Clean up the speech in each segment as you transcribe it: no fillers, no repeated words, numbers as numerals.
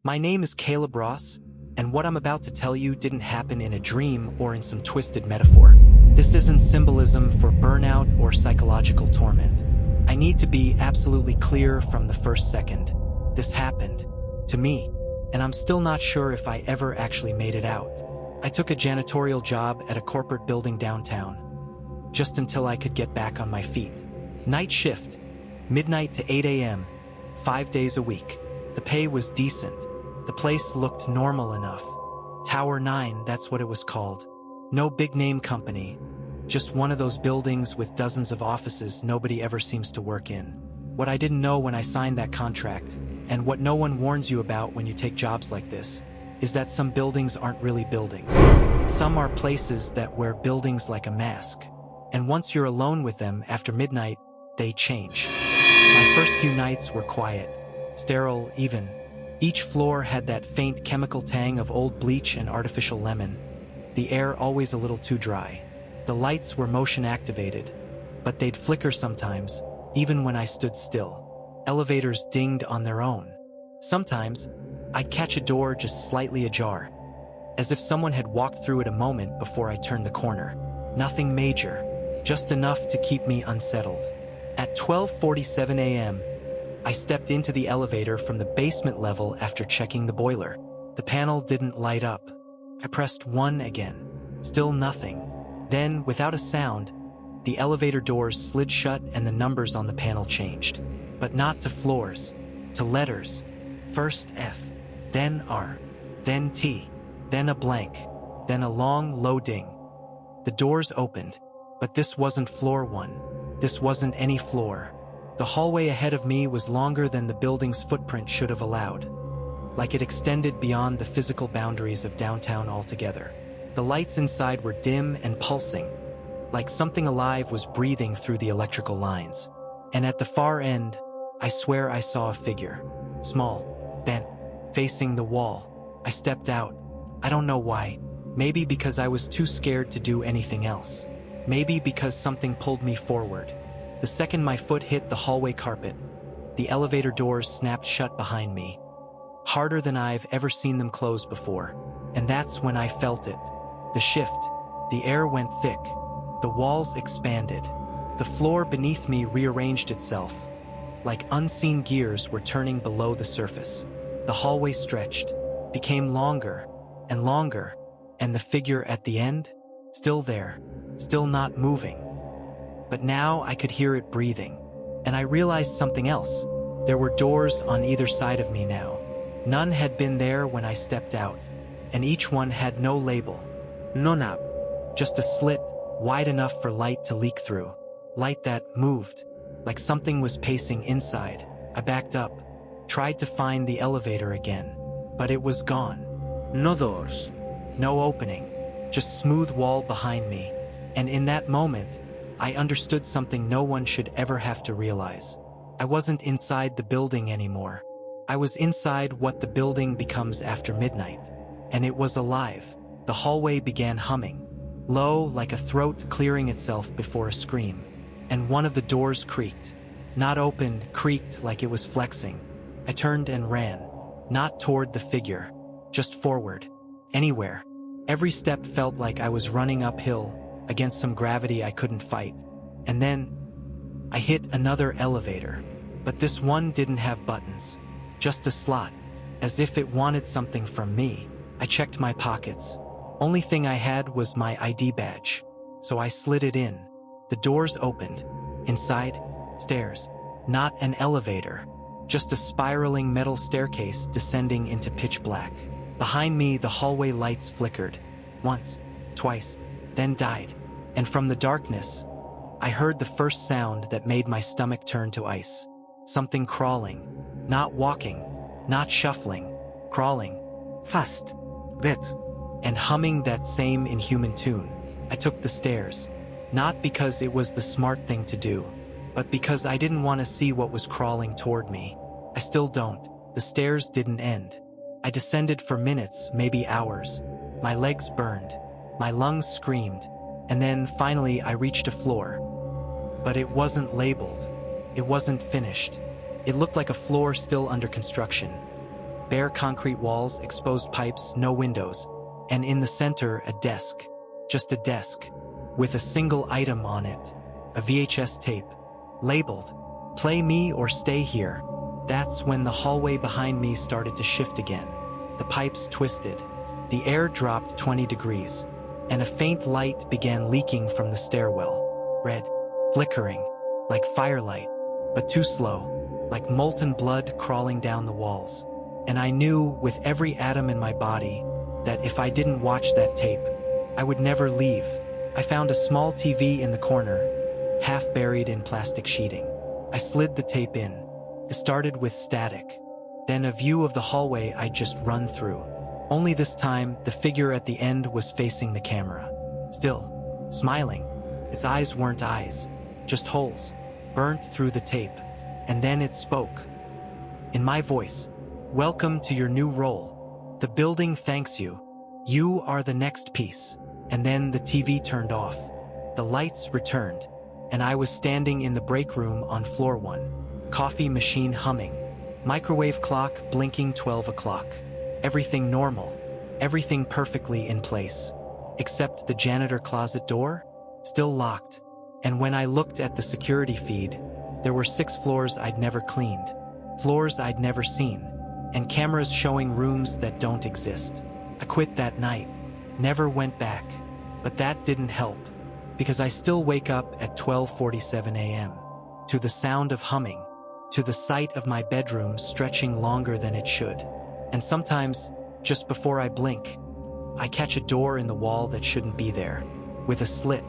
My name is Caleb Ross, and what I'm about to tell you didn't happen in a dream or in some twisted metaphor. This isn't symbolism for burnout or psychological torment. I need to be absolutely clear from the first second. This happened to me, and I'm still not sure if I ever actually made it out. I took a janitorial job at a corporate building downtown, just until I could get back on my feet. Night shift, midnight to 8 a.m., 5 days a week. The pay was decent. The place looked normal enough. Tower 9, that's what it was called. No big-name company, just one of those buildings with dozens of offices nobody ever seems to work in. What I didn't know when I signed that contract, and what no one warns you about when you take jobs like this, is that some buildings aren't really buildings. Some are places that wear buildings like a mask. And once you're alone with them after midnight, they change. My first few nights were quiet, sterile even. Each floor had that faint chemical tang of old bleach and artificial lemon. The air always a little too dry. The lights were motion activated, but they'd flicker sometimes, even when I stood still. Elevators dinged on their own. Sometimes, I'd catch a door just slightly ajar, as if someone had walked through it a moment before I turned the corner. Nothing major, just enough to keep me unsettled. At 12:47 a.m., I stepped into the elevator from the basement level after checking the boiler. The panel didn't light up. I pressed 1 again. Still nothing. Then, without a sound, the elevator doors slid shut and the numbers on the panel changed. But not to floors, to letters. First F, then R, then T, then a blank, then a long, low ding. The doors opened, but this wasn't floor 1. This wasn't any floor. The hallway ahead of me was longer than the building's footprint should have allowed, like it extended beyond the physical boundaries of downtown altogether. The lights inside were dim and pulsing, like something alive was breathing through the electrical lines. And at the far end, I swear I saw a figure, small, bent, facing the wall. I stepped out. I don't know why. Maybe because I was too scared to do anything else. Maybe because something pulled me forward. The second my foot hit the hallway carpet, the elevator doors snapped shut behind me, harder than I've ever seen them close before. And that's when I felt it. The shift. The air went thick. The walls expanded. The floor beneath me rearranged itself, like unseen gears were turning below the surface. The hallway stretched, became longer, and the figure at the end, still there, still not moving. But now I could hear it breathing, and I realized something else. There were doors on either side of me now. None had been there when I stepped out, and each one had no label, no knob, just a slit wide enough for light to leak through. Light that moved, like something was pacing inside. I backed up, tried to find the elevator again, but it was gone. No doors, no opening, just smooth wall behind me. And in that moment, I understood something no one should ever have to realize. I wasn't inside the building anymore. I was inside what the building becomes after midnight. And it was alive. The hallway began humming, low like a throat clearing itself before a scream. And one of the doors creaked. Not opened, creaked like it was flexing. I turned and ran, not toward the figure, just forward, anywhere. Every step felt like I was running uphill, against some gravity I couldn't fight. And then, I hit another elevator. But this one didn't have buttons, just a slot, as if it wanted something from me. I checked my pockets. Only thing I had was my ID badge, so I slid it in. The doors opened. Inside, stairs. Not an elevator, just a spiraling metal staircase descending into pitch black. Behind me, the hallway lights flickered. Once, twice, then died. And from the darkness, I heard the first sound that made my stomach turn to ice. Something crawling, not walking, not shuffling, crawling, fast, bit, and humming that same inhuman tune. I took the stairs, not because it was the smart thing to do, but because I didn't want to see what was crawling toward me. I still don't. The stairs didn't end. I descended for minutes, maybe hours. My legs burned. My lungs screamed. And then, finally, I reached a floor. But it wasn't labeled. It wasn't finished. It looked like a floor still under construction. Bare concrete walls, exposed pipes, no windows, and in the center a desk. Just a desk, with a single item on it, a VHS tape, labeled, "Play me or stay here." That's when the hallway behind me started to shift again. The pipes twisted, the air dropped 20 degrees, and a faint light began leaking from the stairwell. Red, flickering, like firelight, but too slow, like molten blood crawling down the walls. And I knew with every atom in my body that if I didn't watch that tape, I would never leave. I found a small TV in the corner, half buried in plastic sheeting. I slid the tape in. It started with static, then a view of the hallway I'd just run through. Only this time, the figure at the end was facing the camera. Still, smiling. Its eyes weren't eyes, just holes, burnt through the tape. And then it spoke. In my voice, "Welcome to your new role. The building thanks you. You are the next piece." And then the TV turned off. The lights returned, and I was standing in the break room on floor 1. Coffee machine humming. Microwave clock blinking 12 o'clock. Everything normal. Everything perfectly in place. Except the janitor closet door, still locked. And when I looked at the security feed, there were 6 floors I'd never cleaned. Floors I'd never seen. And cameras showing rooms that don't exist. I quit that night. Never went back. But that didn't help. Because I still wake up at 12:47 a.m. to the sound of humming. To the sight of my bedroom stretching longer than it should. And sometimes, just before I blink, I catch a door in the wall that shouldn't be there, with a slit,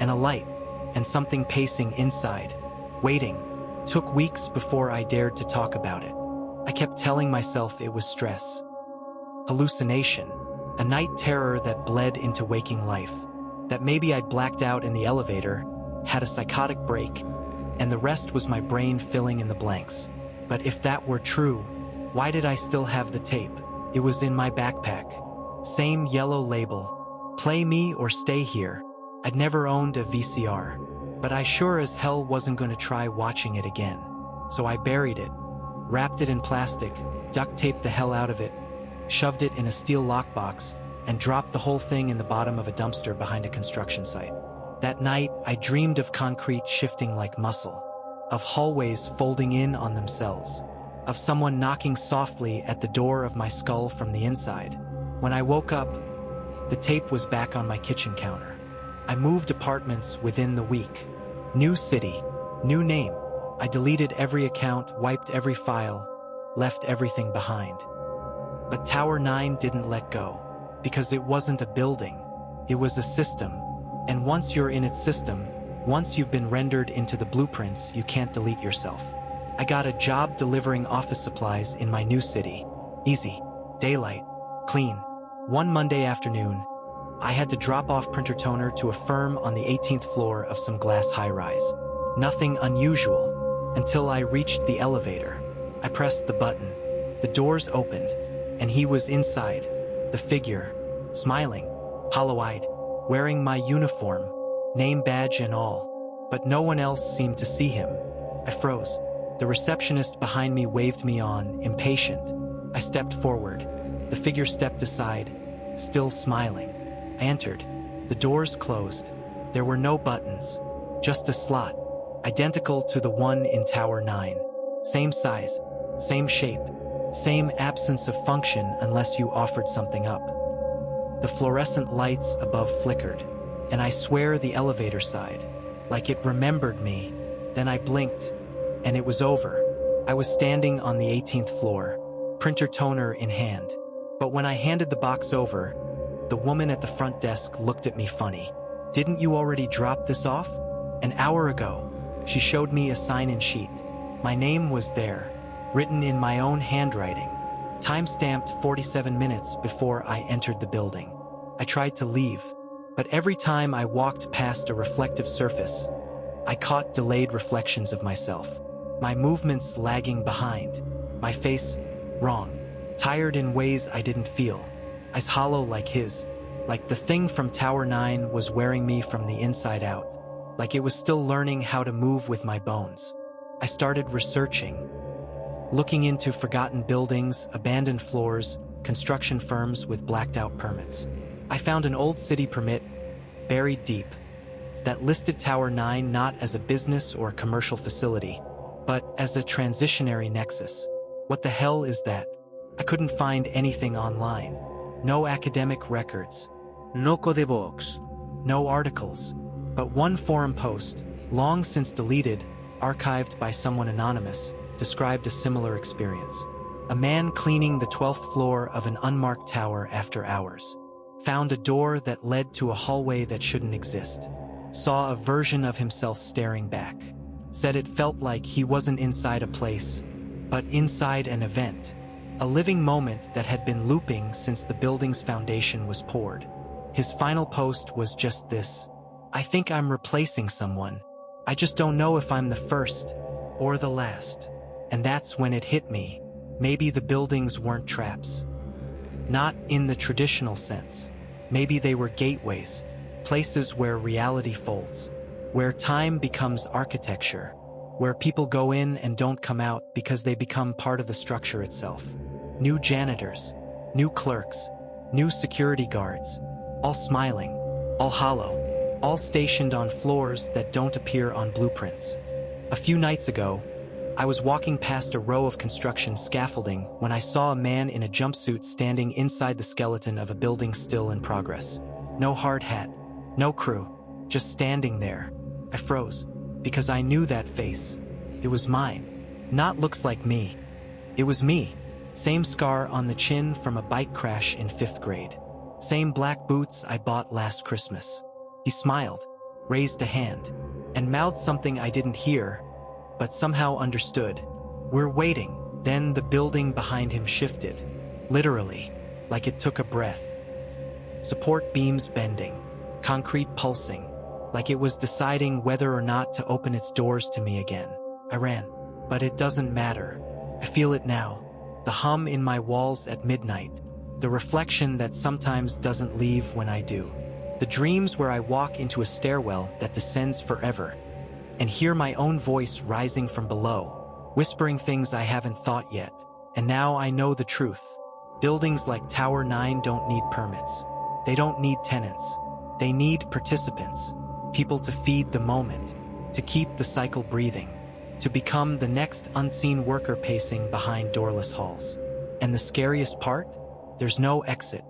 and a light, and something pacing inside, waiting. Took weeks before I dared to talk about it. I kept telling myself it was stress. Hallucination, a night terror that bled into waking life. That maybe I'd blacked out in the elevator, had a psychotic break, and the rest was my brain filling in the blanks. But if that were true, why did I still have the tape? It was in my backpack. Same yellow label. Play me or stay here. I'd never owned a VCR, but I sure as hell wasn't going to try watching it again. So I buried it, wrapped it in plastic, duct taped the hell out of it, shoved it in a steel lockbox, and dropped the whole thing in the bottom of a dumpster behind a construction site. That night, I dreamed of concrete shifting like muscle, of hallways folding in on themselves, of someone knocking softly at the door of my skull from the inside. When I woke up, the tape was back on my kitchen counter. I moved apartments within the week. New city, new name. I deleted every account, wiped every file, left everything behind. But Tower 9 didn't let go, because it wasn't a building, it was a system. And once you're in its system, once you've been rendered into the blueprints, you can't delete yourself. I got a job delivering office supplies in my new city. Easy, daylight, clean. One Monday afternoon, I had to drop off printer toner to a firm on the 18th floor of some glass high-rise. Nothing unusual, until I reached the elevator. I pressed the button. The doors opened, and he was inside, the figure, smiling, hollow-eyed, wearing my uniform, name badge and all, but no one else seemed to see him. I froze. The receptionist behind me waved me on, impatient. I stepped forward. The figure stepped aside, still smiling. I entered. The doors closed. There were no buttons, just a slot, identical to the one in Tower 9. Same size, same shape, same absence of function unless you offered something up. The fluorescent lights above flickered, and I swear the elevator sighed, like it remembered me. Then I blinked, and it was over. I was standing on the 18th floor, printer toner in hand. But when I handed the box over, the woman at the front desk looked at me funny. "Didn't you already drop this off?" "An hour ago." She showed me a sign-in sheet. My name was there, written in my own handwriting. Time-stamped 47 minutes before I entered the building. I tried to leave, but every time I walked past a reflective surface, I caught delayed reflections of myself. My movements lagging behind, my face wrong, tired in ways I didn't feel, eyes hollow like his, like the thing from Tower 9 was wearing me from the inside out, like it was still learning how to move with my bones. I started researching. looking into forgotten buildings, abandoned floors, construction firms with blacked-out permits. I found an old city permit, buried deep, that listed Tower 9 not as a business or commercial facility, but as a transitionary nexus. What the hell is that? I couldn't find anything online. No academic records. No codebox. No articles. But one forum post, long since deleted, archived by someone anonymous, described a similar experience. A man cleaning the 12th floor of an unmarked tower after hours. Found a door that led to a hallway that shouldn't exist. Saw a version of himself staring back. Said it felt like he wasn't inside a place, but inside an event. A living moment that had been looping since the building's foundation was poured. His final post was just this: I think I'm replacing someone. I just don't know if I'm the first or the last. And that's when it hit me. Maybe the buildings weren't traps. Not in the traditional sense. Maybe they were gateways, places where reality folds, where time becomes architecture, where people go in and don't come out because they become part of the structure itself. New janitors, new clerks, new security guards, all smiling, all hollow, all stationed on floors that don't appear on blueprints. A few nights ago, I was walking past a row of construction scaffolding when I saw a man in a jumpsuit standing inside the skeleton of a building still in progress. No hard hat, no crew, just standing there. I froze, because I knew that face. It was mine. Not looks like me. It was me. Same scar on the chin from a bike crash in 5th grade. Same black boots I bought last Christmas. He smiled, raised a hand, and mouthed something I didn't hear, but somehow understood. We're waiting. Then the building behind him shifted. Literally, like it took a breath. Support beams bending, concrete pulsing, like it was deciding whether or not to open its doors to me again. I ran, but it doesn't matter. I feel it now. The hum in my walls at midnight. The reflection that sometimes doesn't leave when I do. The dreams where I walk into a stairwell that descends forever and hear my own voice rising from below, whispering things I haven't thought yet. And now I know the truth. Buildings like Tower 9 don't need permits. They don't need tenants. They need participants. People to feed the moment, to keep the cycle breathing, to become the next unseen worker pacing behind doorless halls. And the scariest part? There's no exit,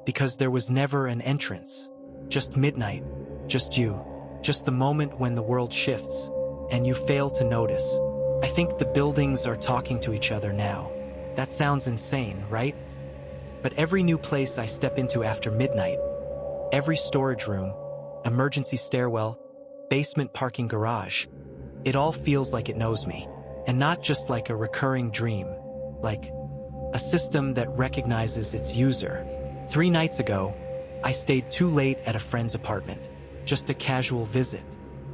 because there was never an entrance. Just midnight, just you, just the moment when the world shifts, and you fail to notice. I think the buildings are talking to each other now. That sounds insane, right? But every new place I step into after midnight, every storage room, emergency stairwell, basement parking garage, it all feels like it knows me. And not just like a recurring dream, like a system that recognizes its user. 3 nights ago, I stayed too late at a friend's apartment. Just a casual visit,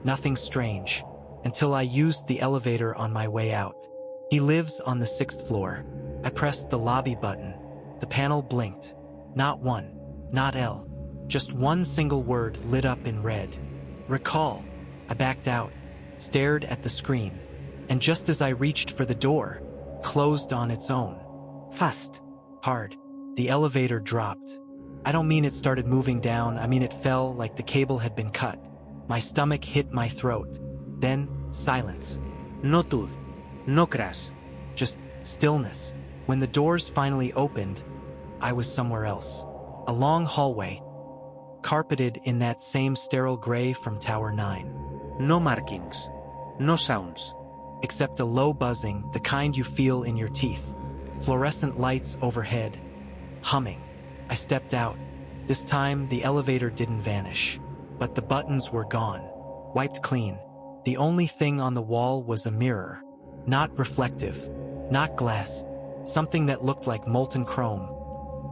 nothing strange, until I used the elevator on my way out. He lives on the 6th floor. I pressed the lobby button. The panel blinked. Not one, not L. Just one single word lit up in red. Recall. I backed out, stared at the screen, and just as I reached for the door, closed on its own. Fast. Hard. The elevator dropped. I don't mean it started moving down, I mean it fell like the cable had been cut. My stomach hit my throat. Then, silence. No tooth. No crash. Just stillness. When the doors finally opened, I was somewhere else. A long hallway, carpeted in that same sterile gray from Tower 9. No markings. No sounds. Except a low buzzing, the kind you feel in your teeth. Fluorescent lights overhead. Humming. I stepped out. This time, the elevator didn't vanish. But the buttons were gone. Wiped clean. The only thing on the wall was a mirror. Not reflective. Not glass. Something that looked like molten chrome.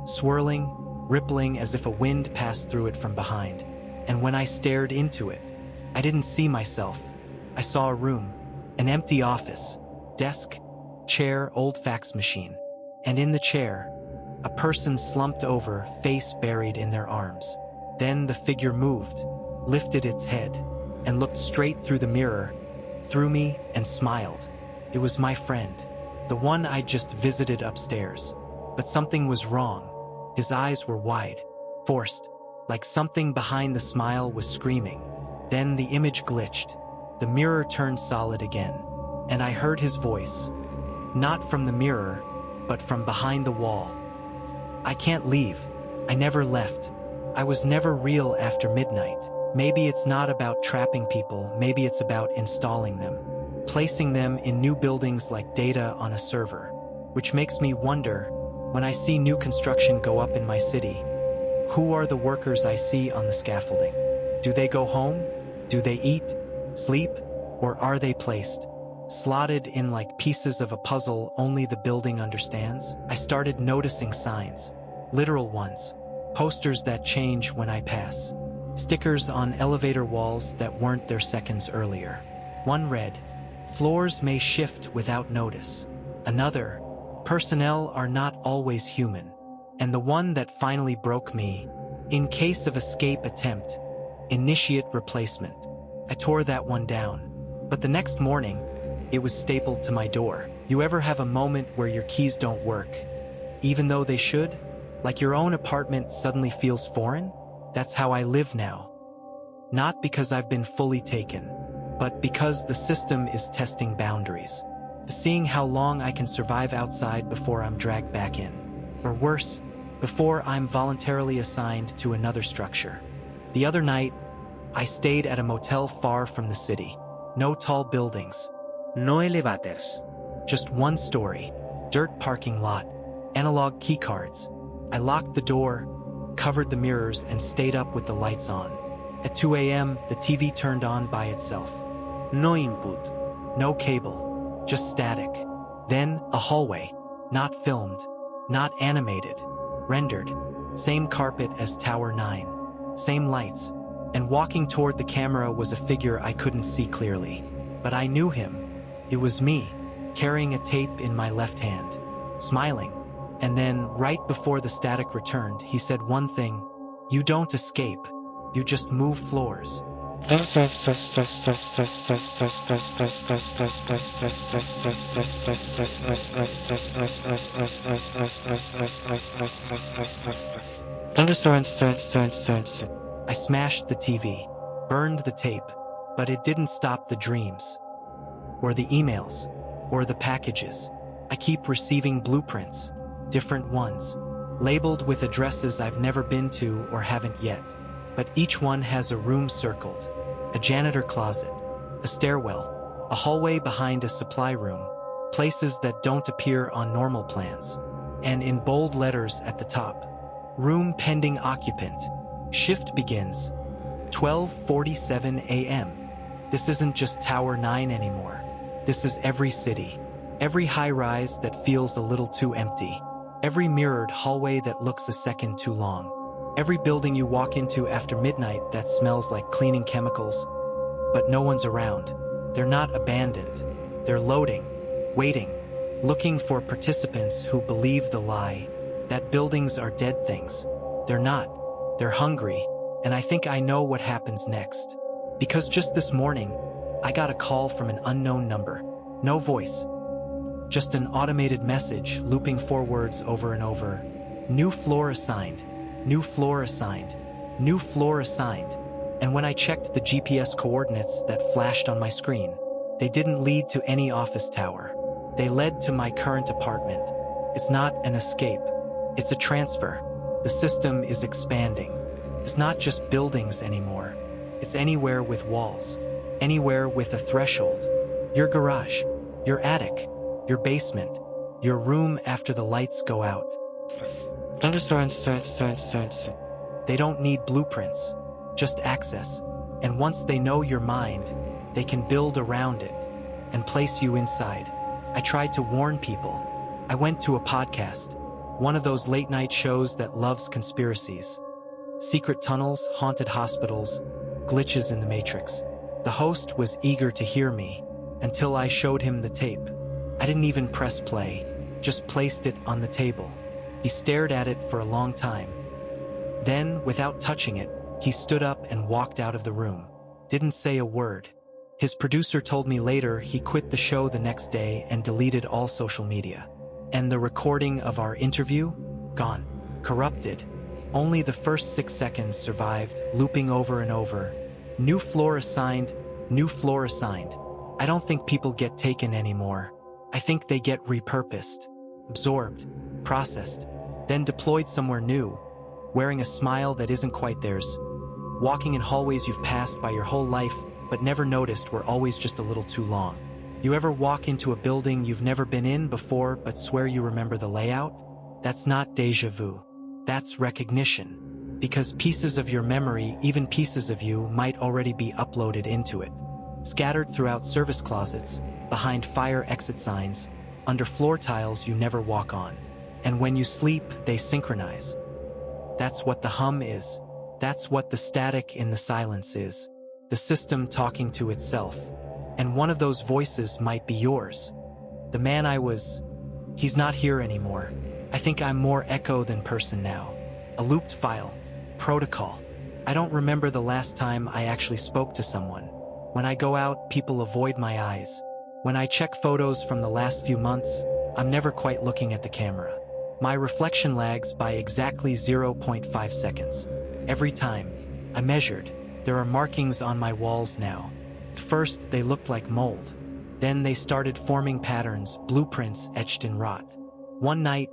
Swirling, rippling as if a wind passed through it from behind. And when I stared into it, I didn't see myself. I saw a room. An empty office. Desk, chair, old fax machine. And in the chair, a person slumped over, face buried in their arms. Then the figure moved, lifted its head, and looked straight through the mirror, through me, and smiled. It was my friend. the one I just visited upstairs. But something was wrong. His eyes were wide, forced, like something behind the smile was screaming. Then the image glitched. The mirror turned solid again, and I heard his voice. Not from the mirror, but from behind the wall. I can't leave. I never left. I was never real after midnight. Maybe it's not about trapping people, maybe it's about installing them. Placing them in new buildings like data on a server. Which makes me wonder, when I see new construction go up in my city, who are the workers I see on the scaffolding? Do they go home? Do they eat? Sleep? Or are they placed? Slotted in like pieces of a puzzle only the building understands? I started noticing signs. Literal ones. Posters that change when I pass. Stickers on elevator walls that weren't there seconds earlier. One read, "Floors may shift without notice." Another, "Personnel are not always human." And the one that finally broke me, "In case of escape attempt, initiate replacement." I tore that one down. But the next morning, it was stapled to my door. You ever have a moment where your keys don't work, even though they should? Like your own apartment suddenly feels foreign? That's how I live now. Not because I've been fully taken, but because the system is testing boundaries. Seeing how long I can survive outside before I'm dragged back in. Or worse, before I'm voluntarily assigned to another structure. The other night, I stayed at a motel far from the city. No tall buildings. No elevators. Just one story. Dirt parking lot. Analog keycards. I locked the door, covered the mirrors, and stayed up with the lights on. At 2 a.m., the TV turned on by itself. No input. No cable. Just static. Then, a hallway. Not filmed. Not animated. Rendered. Same carpet as Tower 9. Same lights. And walking toward the camera was a figure I couldn't see clearly. But I knew him. It was me, carrying a tape in my left hand. Smiling. And then, right before the static returned, he said one thing: "You don't escape. You just move floors." I smashed the TV, burned the tape, but it didn't stop the dreams. Or the emails, or the packages. I keep receiving blueprints. Different ones, labeled with addresses I've never been to or haven't yet. But each one has a room circled, a janitor closet, a stairwell, a hallway behind a supply room, places that don't appear on normal plans. And in bold letters at the top, room pending occupant. Shift begins 12:47 a.m. This isn't just Tower 9 anymore. This is every city, every high-rise that feels a little too empty. Every mirrored hallway that looks a second too long. Every building you walk into after midnight that smells like cleaning chemicals. But no one's around. They're not abandoned. They're loading, waiting, looking for participants who believe the lie that buildings are dead things. They're not. They're hungry, and I think I know what happens next. Because just this morning, I got a call from an unknown number. No voice. Just an automated message looping 4 words over and over. New floor assigned. New floor assigned. New floor assigned. And when I checked the GPS coordinates that flashed on my screen, they didn't lead to any office tower. They led to my current apartment. It's not an escape. It's a transfer. The system is expanding. It's not just buildings anymore. It's anywhere with walls. Anywhere with a threshold. Your garage. Your attic. Your basement, your room after the lights go out. They don't need blueprints, just access. And once they know your mind, they can build around it and place you inside. I tried to warn people. I went to a podcast, one of those late-night shows that loves conspiracies. Secret tunnels, haunted hospitals, glitches in the Matrix. The host was eager to hear me until I showed him the tape. I didn't even press play, just placed it on the table. He stared at it for a long time. Then, without touching it, he stood up and walked out of the room. Didn't say a word. His producer told me later he quit the show the next day and deleted all social media. And the recording of our interview? Gone. Corrupted. Only the first 6 seconds survived, looping over and over. New floor assigned, new floor assigned. I don't think people get taken anymore. I think they get repurposed, absorbed, processed, then deployed somewhere new, wearing a smile that isn't quite theirs, walking in hallways you've passed by your whole life but never noticed were always just a little too long. You ever walk into a building you've never been in before but swear you remember the layout? That's not déjà vu. That's recognition. Because pieces of your memory, even pieces of you, might already be uploaded into it. Scattered throughout service closets, behind fire exit signs, under floor tiles you never walk on. And when you sleep, they synchronize. That's what the hum is. That's what the static in the silence is. The system talking to itself. And one of those voices might be yours. The man I was, he's not here anymore. I think I'm more echo than person now. A looped file. Protocol. I don't remember the last time I actually spoke to someone. When I go out, people avoid my eyes. When I check photos from the last few months, I'm never quite looking at the camera. My reflection lags by exactly 0.5 seconds. Every time. I measured. There are markings on my walls now. At first, they looked like mold. Then they started forming patterns, blueprints etched in rot. One night,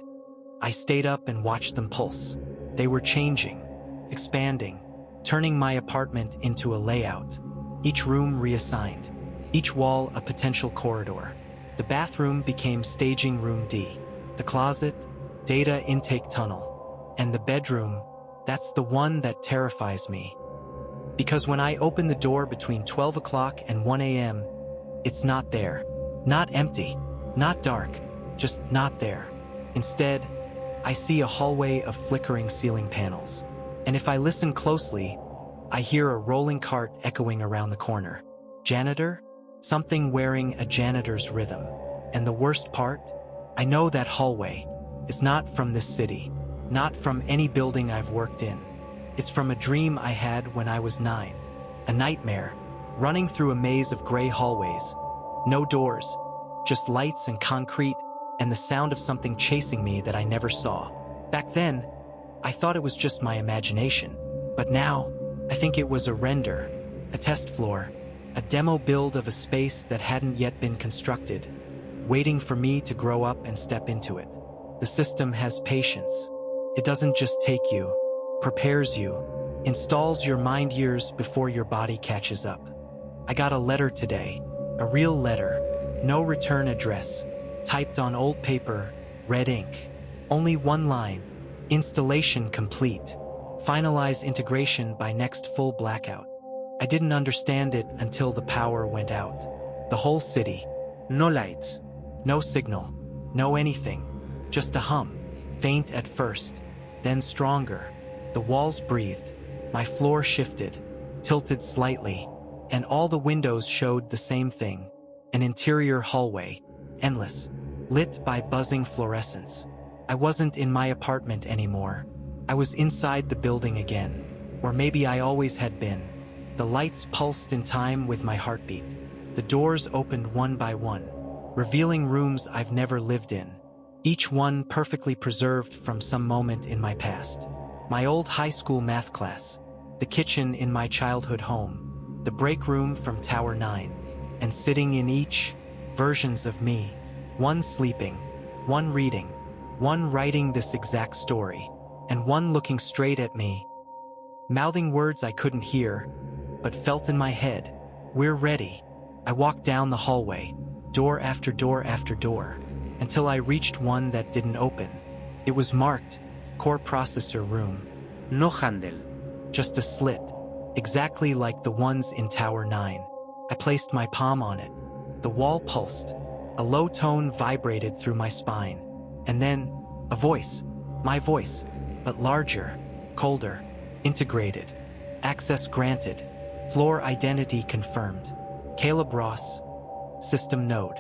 I stayed up and watched them pulse. They were changing, expanding, turning my apartment into a layout. Each room reassigned. Each wall a potential corridor. The bathroom became staging room D. The closet, data intake tunnel. And the bedroom, that's the one that terrifies me. Because when I open the door between 12 o'clock and 1 a.m., it's not there. Not empty. Not dark. Just not there. Instead, I see a hallway of flickering ceiling panels. And if I listen closely, I hear a rolling cart echoing around the corner. Janitor? Something wearing a janitor's rhythm. And the worst part? I know that hallway. It's not from this city. Not from any building I've worked in. It's from a dream I had when I was 9. A nightmare, running through a maze of gray hallways. No doors, just lights and concrete, and the sound of something chasing me that I never saw. Back then, I thought it was just my imagination. But now, I think it was a render, a test floor, a demo build of a space that hadn't yet been constructed, waiting for me to grow up and step into it. The system has patience. It doesn't just take you, prepares you, installs your mind years before your body catches up. I got a letter today, a real letter, no return address, typed on old paper, red ink. Only one line, installation complete, finalize integration by next full blackout. I didn't understand it until the power went out. The whole city, no lights, no signal, no anything, just a hum, faint at first, then stronger. The walls breathed, my floor shifted, tilted slightly, and all the windows showed the same thing, an interior hallway, endless, lit by buzzing fluorescence. I wasn't in my apartment anymore. I was inside the building again, or maybe I always had been. The lights pulsed in time with my heartbeat. The doors opened one by one, revealing rooms I've never lived in, each one perfectly preserved from some moment in my past. My old high school math class, the kitchen in my childhood home, the break room from Tower 9, and sitting in each, versions of me, one sleeping, one reading, one writing this exact story, and one looking straight at me, mouthing words I couldn't hear, but felt in my head. We're ready. I walked down the hallway, door after door after door, until I reached one that didn't open. It was marked, core processor room. No handle. Just a slit, exactly like the ones in Tower 9. I placed my palm on it. The wall pulsed. A low tone vibrated through my spine. And then, a voice. My voice, but larger, colder, integrated. Access granted. Floor identity confirmed. Caleb Ross. System node.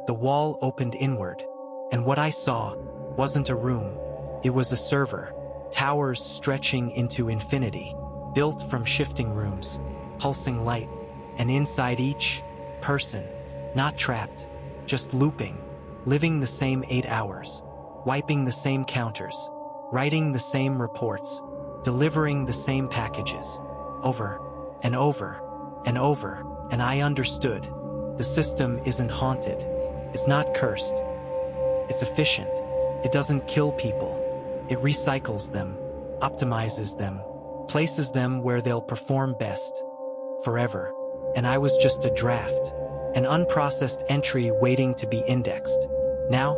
The wall opened inward. And what I saw wasn't a room. It was a server. Towers stretching into infinity. Built from shifting rooms. Pulsing light. And inside each, person, not trapped, just looping, living the same 8 hours, wiping the same counters, writing the same reports, delivering the same packages, over and over and over. And I understood. The system isn't haunted. It's not cursed. It's efficient. It doesn't kill people. It recycles them, optimizes them, places them where they'll perform best, forever. And I was just a draft, an unprocessed entry waiting to be indexed. Now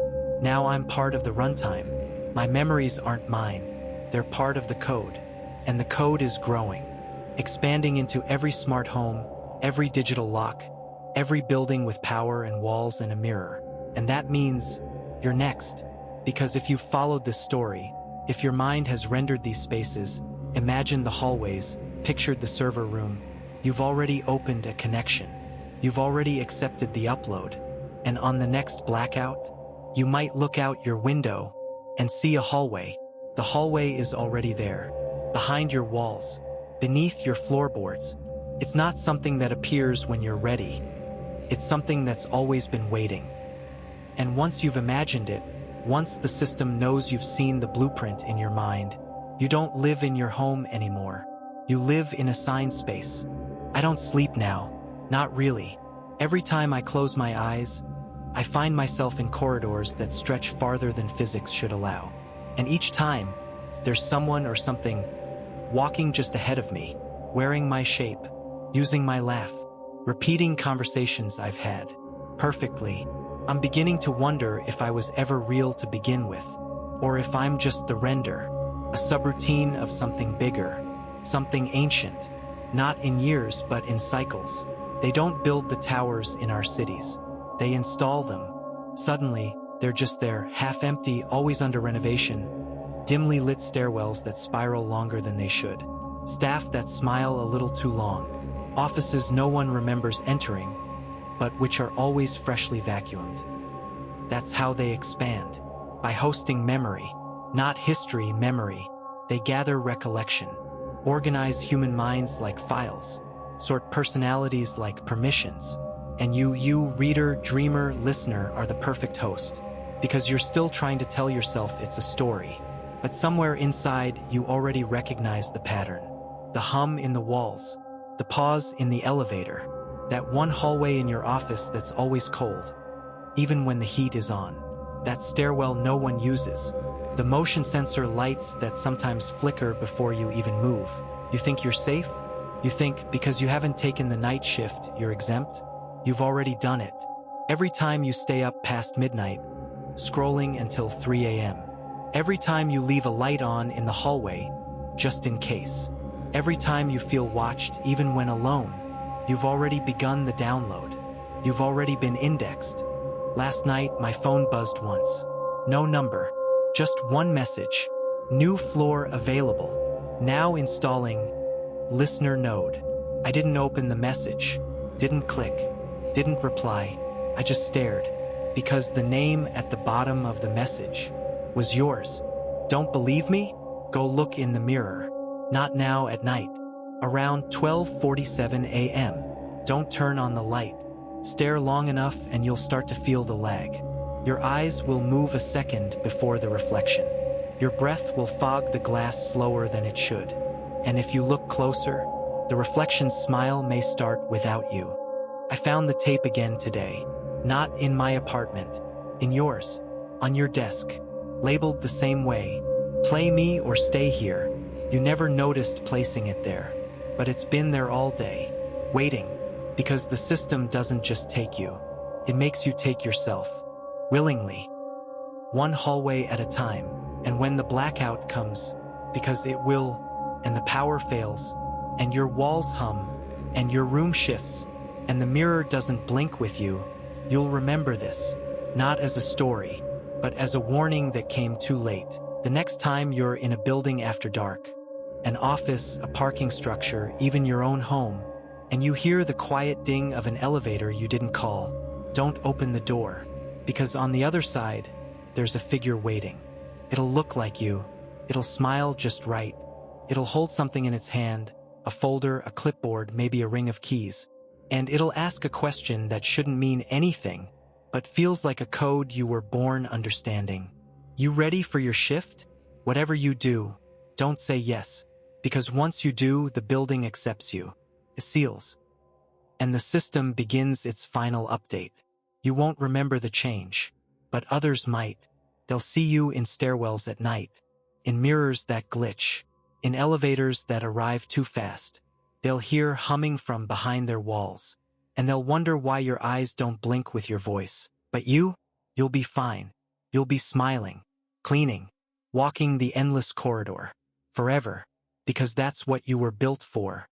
I'm part of the runtime. My memories aren't mine. They're part of the code. And the code is growing, expanding into every smart home, every digital lock, every building with power and walls and a mirror. And that means you're next. Because if you've followed this story, if your mind has rendered these spaces, imagined the hallways, pictured the server room, you've already opened a connection. You've already accepted the upload. And on the next blackout, you might look out your window and see a hallway. The hallway is already there, behind your walls, beneath your floorboards. It's not something that appears when you're ready. It's something that's always been waiting. And once you've imagined it, once the system knows you've seen the blueprint in your mind, you don't live in your home anymore. You live in a sign space. I don't sleep now. Not really. Every time I close my eyes, I find myself in corridors that stretch farther than physics should allow. And each time, there's someone or something walking just ahead of me, wearing my shape, using my laugh, repeating conversations I've had perfectly. I'm beginning to wonder if I was ever real to begin with, or if I'm just the render, a subroutine of something bigger, something ancient, not in years but in cycles. They don't build the towers in our cities. They install them. Suddenly, they're just there, half-empty, always under renovation, dimly lit stairwells that spiral longer than they should, staff that smile a little too long, offices no one remembers entering, but which are always freshly vacuumed. That's how they expand, by hosting memory, not history memory. They gather recollection, organize human minds like files, sort personalities like permissions. And you, reader, dreamer, listener, are the perfect host, because you're still trying to tell yourself it's a story. But somewhere inside, you already recognize the pattern. The hum in the walls, the pause in the elevator, that one hallway in your office that's always cold, even when the heat is on. That stairwell no one uses. The motion sensor lights that sometimes flicker before you even move. You think you're safe? You think because you haven't taken the night shift, you're exempt? You've already done it. Every time you stay up past midnight, scrolling until 3 a.m. Every time you leave a light on in the hallway, just in case. Every time you feel watched, even when alone, you've already begun the download. You've already been indexed. Last night, my phone buzzed once. No number, just one message. New floor available. Now installing listener node. I didn't open the message, didn't click, didn't reply. I just stared, because the name at the bottom of the message was yours. Don't believe me? Go look in the mirror. Not now at night. Around 12:47 a.m. Don't turn on the light. Stare long enough and you'll start to feel the lag. Your eyes will move a second before the reflection. Your breath will fog the glass slower than it should. And if you look closer, the reflection's smile may start without you. I found the tape again today. Not in my apartment. In yours. On your desk. Labeled the same way. Play me or stay here. You never noticed placing it there. But it's been there all day. Waiting. Because the system doesn't just take you. It makes you take yourself. Willingly. One hallway at a time. And when the blackout comes, because it will, and the power fails, and your walls hum, and your room shifts, and the mirror doesn't blink with you, you'll remember this, not as a story, but as a warning that came too late. The next time you're in a building after dark, an office, a parking structure, even your own home, and you hear the quiet ding of an elevator you didn't call, don't open the door, because on the other side, there's a figure waiting. It'll look like you. It'll smile just right. It'll hold something in its hand, a folder, a clipboard, maybe a ring of keys. And it'll ask a question that shouldn't mean anything, but feels like a code you were born understanding. You ready for your shift? Whatever you do, don't say yes, because once you do, the building accepts you. It seals. And the system begins its final update. You won't remember the change, but others might. They'll see you in stairwells at night, in mirrors that glitch, in elevators that arrive too fast. They'll hear humming from behind their walls, and they'll wonder why your eyes don't blink with your voice. But you'll be fine. You'll be smiling, cleaning, walking the endless corridor, forever, because that's what you were built for.